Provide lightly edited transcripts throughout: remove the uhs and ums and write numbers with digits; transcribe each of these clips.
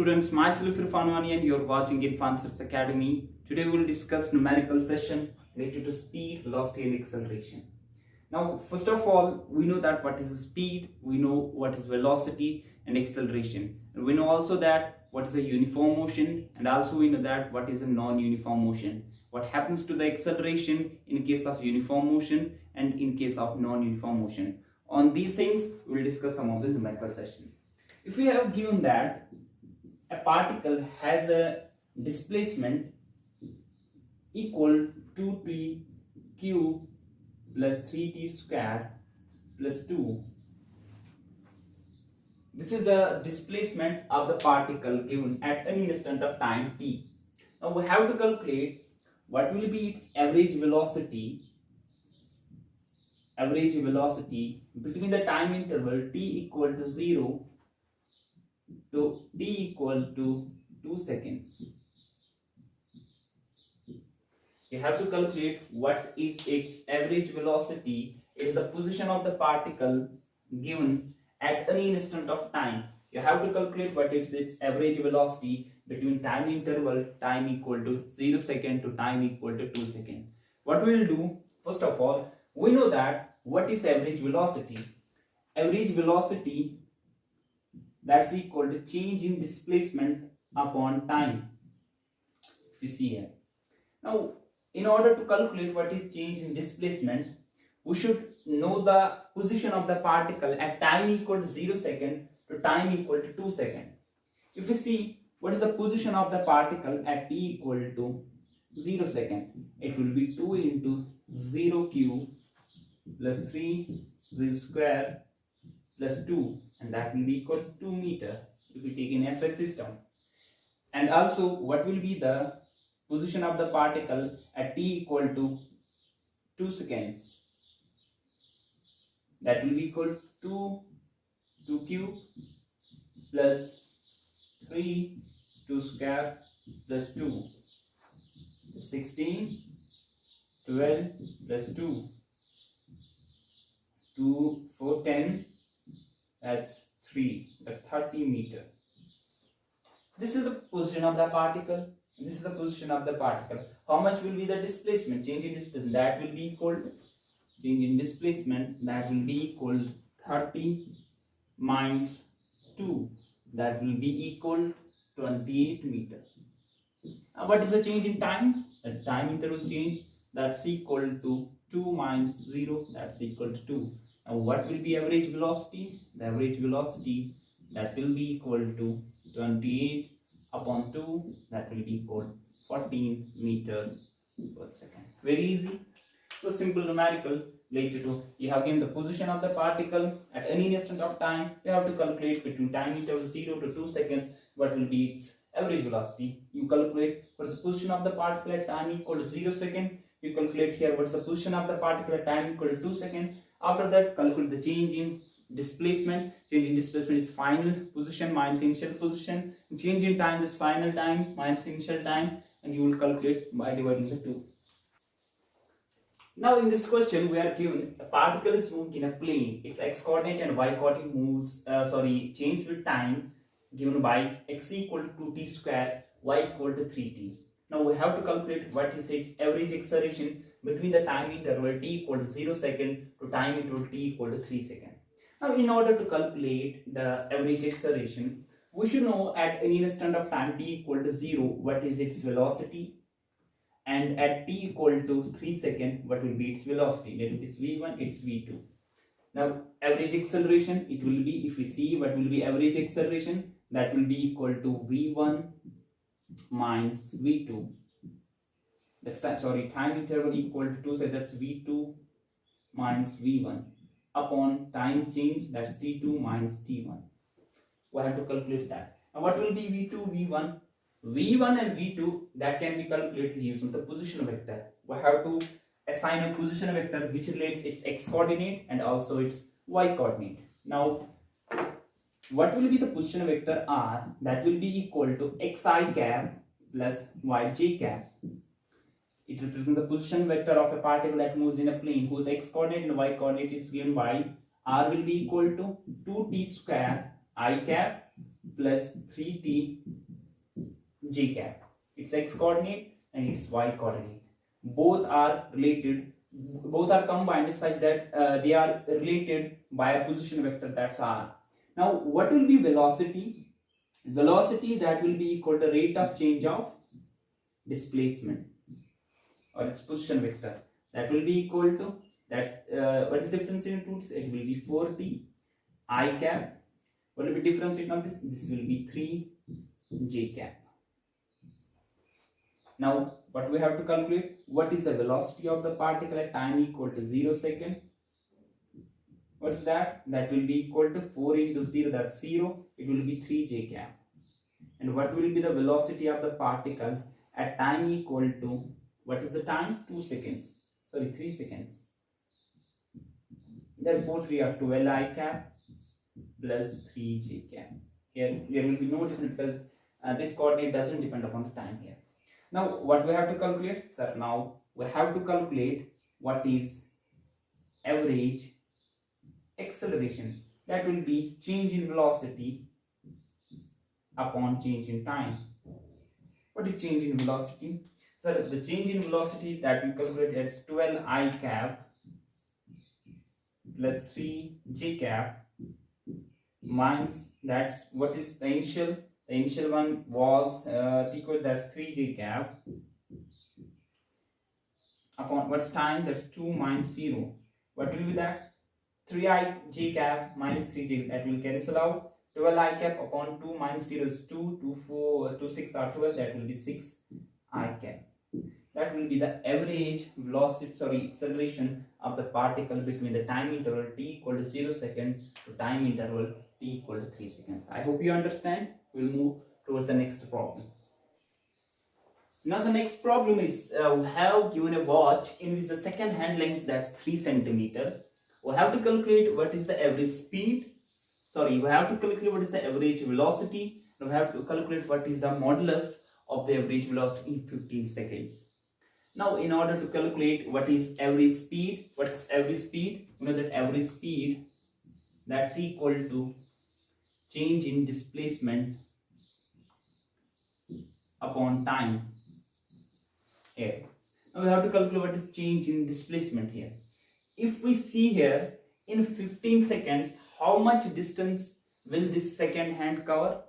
students, myself Irfan and you're watching Irfan Sir's Academy. Today we will discuss numerical session related to speed, velocity and acceleration. Now first of all, we know that what is speed, we know what is velocity and acceleration. And we know also that what is a uniform motion, and also we know that what is a non-uniform motion. What happens to the acceleration in case of uniform motion and in case of non-uniform motion. On these things we will discuss some of the numerical session. If we have given that a particle has a displacement equal to t cube plus 3t square plus 2. This is the displacement of the particle given at any instant of time t. Now we have to calculate what will be its average velocity between the time interval t equal to 0 to t equal to 2 seconds. You have to calculate what is its average velocity, is the position of the particle given at any instant of time. You have to calculate what is its average velocity between time interval time equal to 0 second to time equal to 2 second. What we will do, first of all, we know that what is average velocity. Average velocity, that's equal to change in displacement upon time. If you see here. Now, in order to calculate what is change in displacement, we should know the position of the particle at time equal to 0 second to time equal to 2 second. If you see what is the position of the particle at t equal to 0 second, it will be 2 into 0 cube plus 3 0 square plus 2, and that will be equal to 2 meter if we take in SI system. And also what will be the position of the particle at t equal to 2 seconds, that will be equal to 2 cube plus 3 2 square plus 2, 16 12 plus 2 2 4 10, that's 3, that's 30 meter. This is the position of the particle. This is the position of the particle. How much will be the displacement? Change in displacement, that will be equal to change in displacement, that will be equal to 30 minus 2, that will be equal to 28 meter. Now what is the change in time? The time interval change, that's equal to 2 minus 0, that's equal to 2. Now what will be average velocity? The average velocity, that will be equal to 28 upon 2, that will be equal to 14 meters per second. Very easy. So simple numerical related to, you have given the position of the particle at any instant of time. You have to calculate between time interval 0 to 2 seconds what will be its average velocity. You calculate what is the position of the particle at time equal to 0 second. You calculate here what is the position of the particle at time equal to 2 seconds. After that, calculate the change in displacement. Change in displacement is final position minus initial position. Change in time is final time minus initial time, and you will calculate by dividing the two. Now in this question we are given a particle is moving in a plane. Its x coordinate and y coordinate moves change with time given by x equal to 2t square, y equal to 3t. Now we have to calculate what is its average acceleration between the time interval t equal to 0 second to time interval t equal to 3 second. Now in order to calculate the average acceleration, we should know at any instant of time t equal to 0 what is its velocity, and at t equal to 3 second what will be its velocity. That is v1, it's v2. Now average acceleration, it will be, if we see what will be average acceleration, that will be equal to v1 minus v2. That's time interval equal to 2, so that's v2 minus v1 upon time change, that's t2 minus t1. We have to calculate that. Now what will be v2, v1? v1 and v2, that can be calculated using the position vector. We have to assign a position vector which relates its x coordinate and also its y coordinate. Now what will be the position vector r? That will be equal to xi cap plus yj cap. It represents the position vector of a particle that moves in a plane whose x coordinate and y coordinate is given by r will be equal to 2t square I cap plus 3t j cap. It's x coordinate and it's y coordinate. Both are related, both are combined such that they are related by a position vector, that's r. Now what will be velocity? Velocity that will be equal to rate of change of displacement or its position vector, that will be equal to that what is differentiation to it will be 4t I cap. What will be differentiation of this? This will be 3 j cap. Now what we have to calculate, what is the velocity of the particle at time equal to 0 second? What's that? That will be equal to 4 into 0, that's 0. It will be 3 j cap. And what will be the velocity of the particle at time equal to, what is the time? 2 seconds. Sorry, 3 seconds. Therefore 3 are 12 I cap plus 3 j cap. Here there will be no difference because this coordinate doesn't depend upon the time here. Now what we have to calculate? Sir, now we have to calculate what is average acceleration. That will be change in velocity upon change in time. What is change in velocity? So the change in velocity that we calculate is 12 I cap plus 3 j cap minus, that's what is the initial. The initial one was equal, that's 3 j cap upon what's time, that's 2 minus 0. What will be that? 3 I j cap minus 3 j, that will cancel out. 12 I cap upon 2 minus 0 is 2, 2, 4, 2, 6 are 12, that will be 6 I cap. That will be the average velocity, acceleration of the particle between the time interval t equal to 0 second to time interval t equal to 3 seconds. I hope you understand. We'll move towards the next problem. Now the next problem is we have given a watch in which the second hand length, that's 3 centimeter. We have to calculate what is the average speed. Sorry, we have to calculate what is the average velocity. We have to calculate what is the modulus of the average velocity in 15 seconds. Now in order to calculate what is average speed, what is average speed? You know that average speed, that's equal to change in displacement upon time here. Now we have to calculate what is change in displacement here. If we see here in 15 seconds, how much distance will this second hand cover?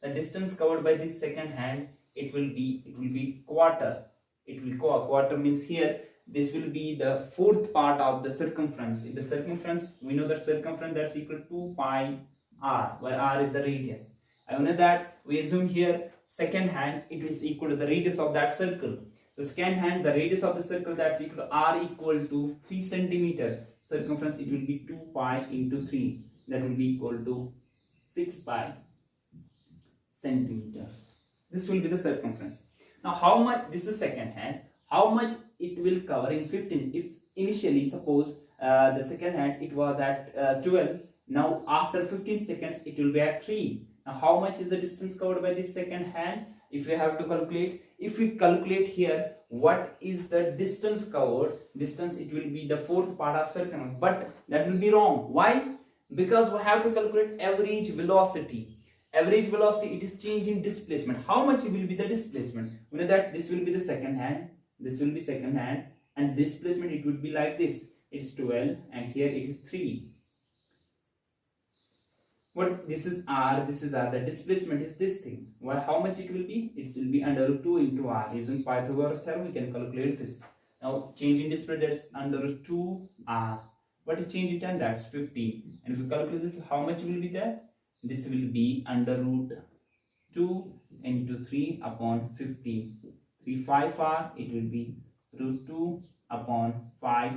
The distance covered by this second hand, it will be quarter. It will quarter means here this will be the fourth part of the circumference. In the circumference, we know that circumference that's equal to 2 pi r, where r is the radius. I know that we assume here second hand it is equal to the radius of that circle. The second hand, the radius of the circle, that's equal to r equal to 3 centimeter. Circumference, it will be 2 pi into 3. That will be equal to 6 pi centimeters. This will be the circumference. Now how much, this is second hand, how much it will cover in 15? If initially suppose the second hand it was at 12, now after 15 seconds it will be at 3. Now how much is the distance covered by this second hand? If you have to calculate, if we calculate here what is the distance covered, distance, it will be the fourth part of circumference, but that will be wrong. Why? Because we have to calculate average velocity. Average velocity, it is change in displacement. How much will be the displacement? We know that this will be the second hand, this will be second hand, and displacement it would be like this. It's 12 and here it is 3. What this is r, this is r. The displacement is this thing. Well, how much it will be? It will be under root 2 into r. Using Pythagoras theorem, we can calculate this. Now change in displacement, that's under root 2 r. What is change in time? That's 15. And if we calculate this, how much will be there? This will be under root 2 into 3 upon 15. 3 5 r, it will be root 2 upon 5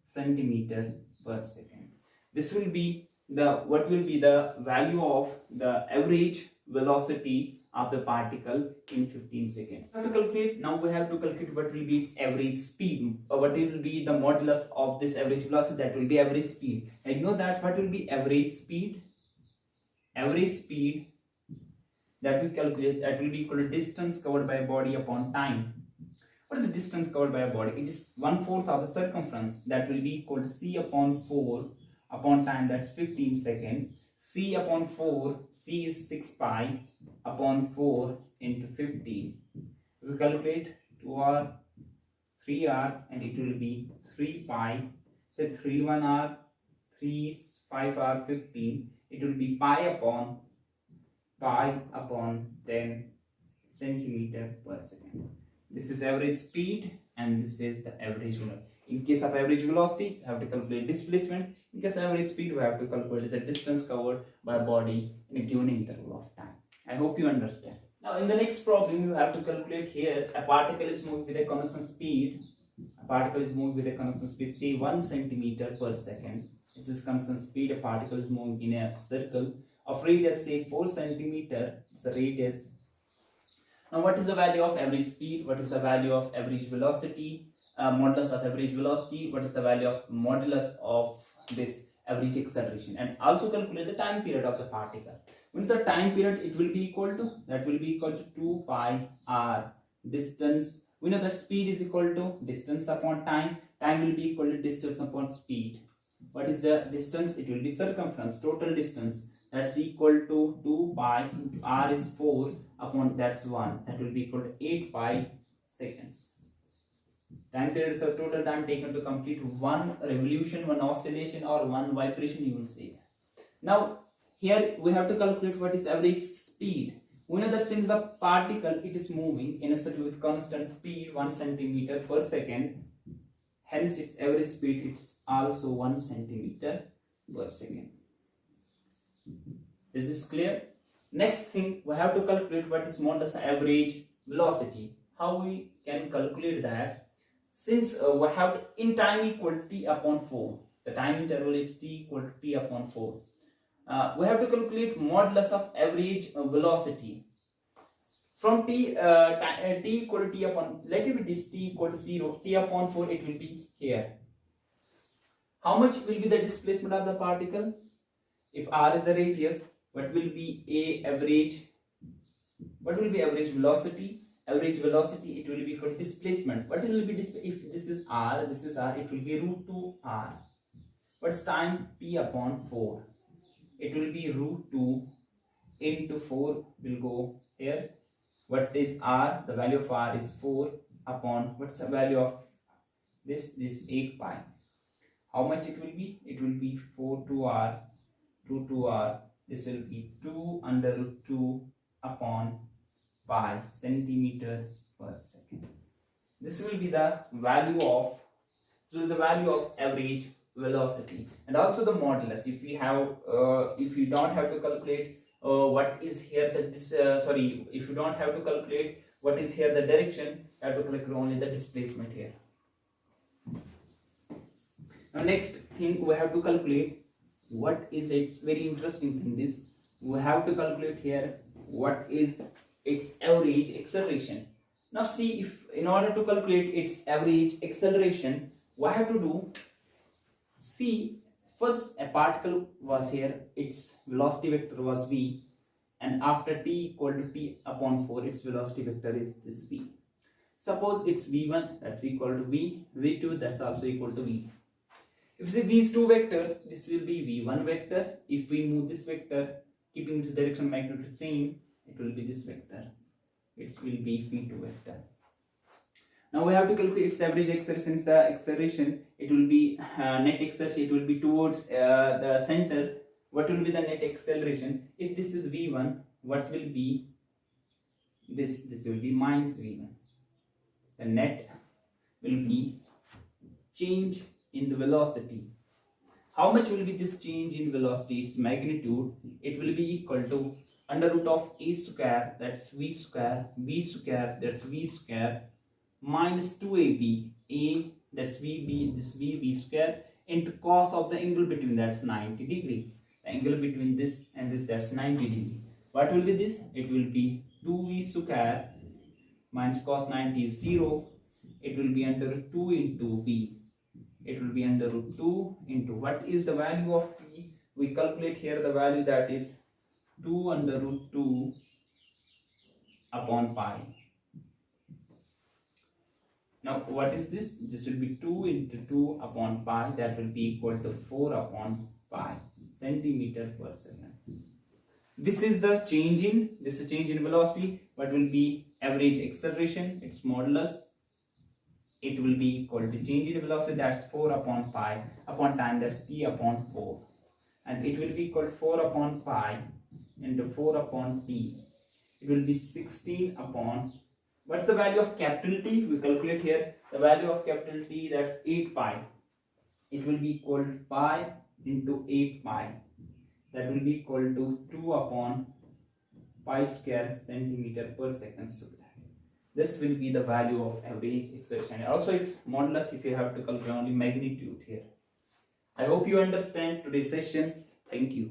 centimeter per second. This will be what will be the value of the average velocity of the particle in 15 seconds. How to calculate? Now we have to calculate what will be its average speed, or what will be the modulus of this average velocity, that will be average speed. And you know that what will be average speed? Average speed that we calculate, that will be equal to distance covered by a body upon time. What is the distance covered by a body? It is 1/4 of the circumference. That will be equal to c upon 4 upon time, that's 15 seconds. C upon 4, c is 6 pi upon 4, into 15. We calculate 2r, 3r, and it will be 3 pi. So 3 1r, 3 5r, 15. It will be pi upon 10 centimeter per second. This is average speed and this is the average velocity. In case of average velocity, you have to calculate displacement. In case of average speed, we have to calculate the distance covered by body in a given interval of time. I hope you understand. Now in the next problem, you have to calculate here a particle is moving with a constant speed. A particle is moving with a constant speed, say 1 centimeter per second. This is constant speed. A particle is moving in a circle of radius, say 4 centimeter. It's the radius. Now what is the value of average speed? What is the value of average velocity? Modulus of average velocity? What is the value of modulus of this average acceleration? And also calculate the time period of the particle. When the time period, it will be equal to 2 pi r. Distance, we know that speed is equal to distance upon time. Time will be equal to distance upon speed. What is the distance? It will be circumference, total distance. That's equal to 2 pi into r is 4 upon that's 1. That will be equal to 8 pi seconds. Time period is the total time taken to complete one revolution, one oscillation, or one vibration, you will say. Now here we have to calculate what is average speed. We know that since the particle it is moving in a circle with constant speed 1 centimeter per second, hence its average speed is also 1 centimeter per second. Is this clear? Next thing, we have to calculate what is modulus average velocity. How we can calculate that? Since we have in time equal to t upon 4, the time interval is t equal to t upon 4. We have to calculate modulus of average velocity. From t equal to t upon, let it be this t equal to 0, t upon 4, it will be here. How much will be the displacement of the particle? If r is the radius, what will be average? What will be average velocity? Average velocity, it will be equal to displacement. What will be if this is r, it will be root 2 r. What's time? T upon 4. It will be root 2 into 4 will go here. What is r? The value of r is 4 upon, what's the value of this? This 8 pi. How much it will be? It will be 4 2r, 2 2r. This will be 2 under root 2 upon pi centimeters per second. This will be the value of average velocity, and also the modulus. If we have if you don't have to calculate what is here if you don't have to calculate what is here the direction, you have to calculate only the displacement here. Now next thing, we have to calculate what is its very interesting thing. This we have to calculate here what is its average acceleration. Now see, if in order to calculate its average acceleration, what I have to do, see, first a particle was here, its velocity vector was v, and after t equal to t upon 4, its velocity vector is this v. Suppose it's v1, that's equal to v, v2, that's also equal to v. If you see these two vectors, this will be v1 vector. If we move this vector, keeping its direction magnitude same, it will be this vector. It will be v2 vector. Now we have to calculate its average acceleration. Since the acceleration, it will be net acceleration, it will be towards the center. What will be the net acceleration? If this is v1, what will be this? This will be minus v1. The net will be change in the velocity. How much will be this change in velocity? Its magnitude, it will be equal to under root of a square, that's v square, b square, that's v square, minus 2ab, a, that's vb, this v square, into cos of the angle between, that's 90 degree. The angle between this and this, that's 90 degree. What will be this? It will be 2v square minus cos 90 is 0. It will be under root 2 into v. It will be under root 2 into, what is the value of v? We calculate here the value, that is 2 under root 2 upon pi. Now what is this? This will be 2 into 2 upon pi, that will be equal to 4 upon pi centimeter per second. This is the change in velocity. What will be average acceleration? Its modulus. It will be equal to change in velocity, that's 4 upon pi upon time, that's p upon 4, and it will be equal to 4 upon pi into 4 upon t. It will be 16 upon, what's the value of capital T? We calculate here the value of capital T, that's 8 pi. It will be equal to pi into 8 pi, that will be equal to 2 upon pi square centimeter per second square. This will be the value of average acceleration. Also, it's modulus if you have to calculate only magnitude here. I hope you understand today's session. Thank you.